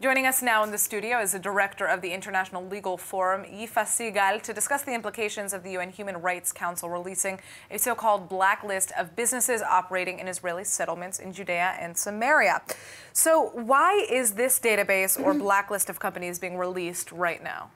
Joining us now in the studio is the director of the International Legal Forum, Yifa Segal, to discuss the implications of the UN Human Rights Council releasing a so-called blacklist of businesses operating in Israeli settlements in Judea and Samaria. So why is this database or blacklist of companies being released right now?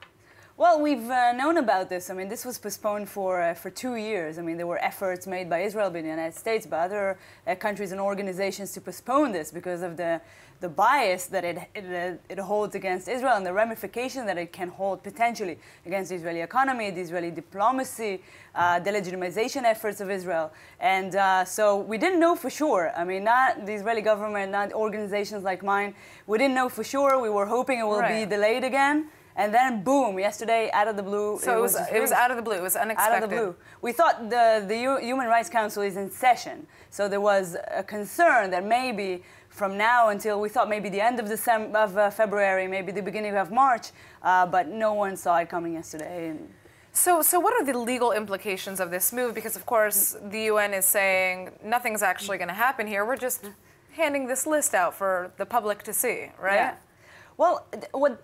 Well, we've known about this. I mean, this was postponed for 2 years. I mean, there were efforts made by Israel, by the United States, by other countries and organizations to postpone this because of the bias that it holds against Israel and the ramification that it can hold potentially against the Israeli economy, the Israeli diplomacy, delegitimization efforts of Israel. And so we didn't know for sure. I mean, not the Israeli government, not organizations like mine. We didn't know for sure. We were hoping it will be delayed again. And then, boom, yesterday, out of the blue. So it was out of the blue. It was unexpected. Out of the blue. We thought the Human Rights Council is in session. So there was a concern that maybe from now until we thought maybe the end of February, maybe the beginning of March, but no one saw it coming yesterday. So what are the legal implications of this move? Because, of course, the UN is saying nothing's actually going to happen here. We're just handing this list out for the public to see, right? Yeah. Well, what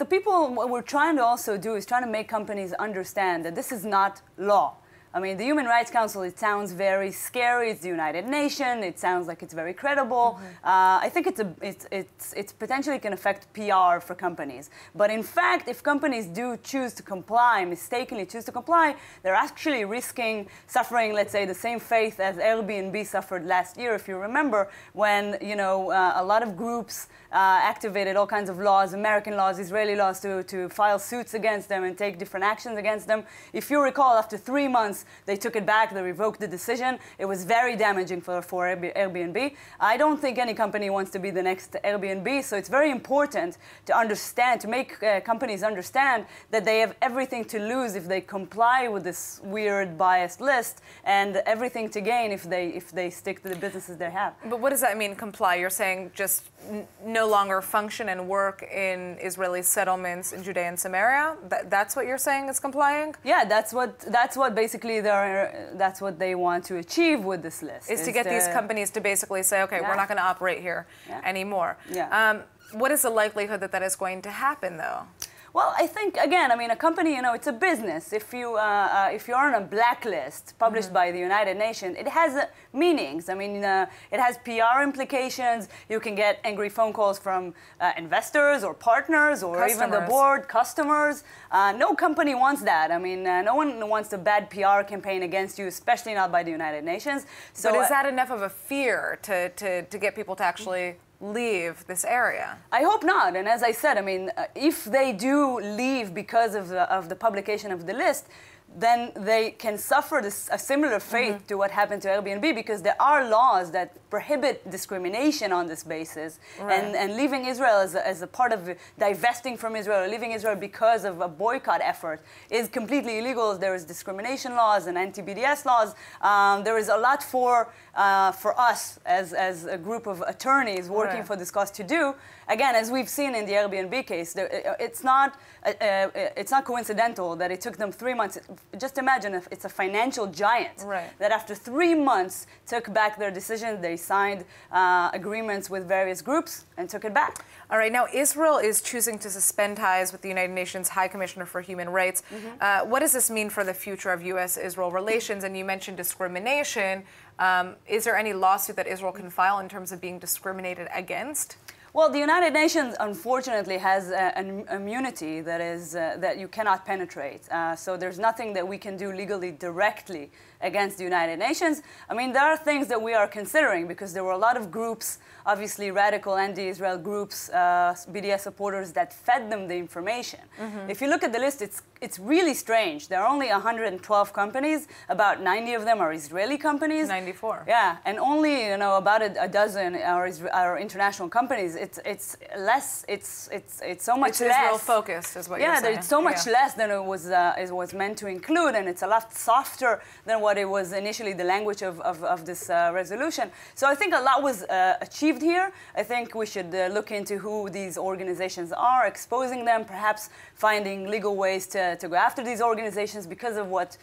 we're trying to also do is trying to make companies understand that this is not law. I mean, the Human Rights Council, it sounds very scary. It's the United Nations. It sounds like it's very credible. I think it's potentially can affect PR for companies. But in fact, if companies do choose to comply, mistakenly choose to comply, they're actually risking suffering, let's say, the same fate as Airbnb suffered last year, if you remember, when a lot of groups activated all kinds of laws, American laws, Israeli laws, to file suits against them and take different actions against them. If you recall, after 3 months, they took it back, they revoked the decision. It was very damaging for Airbnb. I don't think any company wants to be the next Airbnb, so it's very important to understand, to make companies understand that they have everything to lose if they comply with this weird biased list, and everything to gain if they stick to the businesses they have. But what does that mean, comply? You're saying just no longer function and work in Israeli settlements in Judea and Samaria? That's what you're saying is complying? Yeah, that's what basically that's what they want to achieve with this list. Is to get these companies to basically say, okay, we're not going to operate here anymore. Yeah. What is the likelihood that that is going to happen, though? Well, I think, again, I mean, a company, it's a business. If you're on a blacklist published by the United Nations, it has meanings. I mean, it has PR implications. You can get angry phone calls from investors or partners or even the board, customers. No company wants that. I mean, no one wants a bad PR campaign against you, especially not by the United Nations. So, but is that enough of a fear to get people to actually leave this area? I hope not. And as I said, I mean, if they do leave because of the publication of the list, then they can suffer a similar fate to what happened to Airbnb, because there are laws that prohibit discrimination on this basis. And leaving Israel as a part of divesting from Israel, or leaving Israel because of a boycott effort, is completely illegal. There is discrimination laws and anti-BDS laws. There is a lot for us as a group of attorneys working for this cause to do. Again, as we've seen in the Airbnb case, it's not coincidental that it took them 3 months. Just imagine if it's a financial giant that after 3 months took back their decision. They signed agreements with various groups and took it back. All right, now Israel is choosing to suspend ties with the United Nations High Commissioner for Human Rights. What does this mean for the future of U.S.-Israel relations? And you mentioned discrimination. Is there any lawsuit that Israel can file in terms of being discriminated against? Well, the United Nations, unfortunately, has an immunity that you cannot penetrate. So there's nothing that we can do legally directly against the United Nations. I mean, there are things that we are considering, because there were a lot of groups, obviously radical anti-Israel groups, BDS supporters, that fed them the information. If you look at the list, it's really strange. There are only 112 companies. About 90 of them are Israeli companies. 94. Yeah, and only about a dozen are international companies. It's less. It's so much less. It's Israel focused, is what you're saying. Yeah, it's so much less than it was meant to include, and it's a lot softer than what it was initially the language of this resolution. So I think a lot was achieved here. I think we should look into who these organizations are, exposing them, perhaps finding legal ways to go after these organizations because of what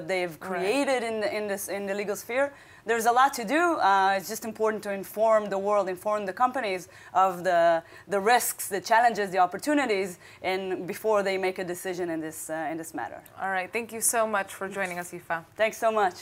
they've created in the legal sphere. there's a lot to do. It's just important to inform the world, inform the companies of the risks, the challenges, the opportunities, and before they make a decision in this matter. All right. Thank you so much for joining us, Yifa. Thanks so much.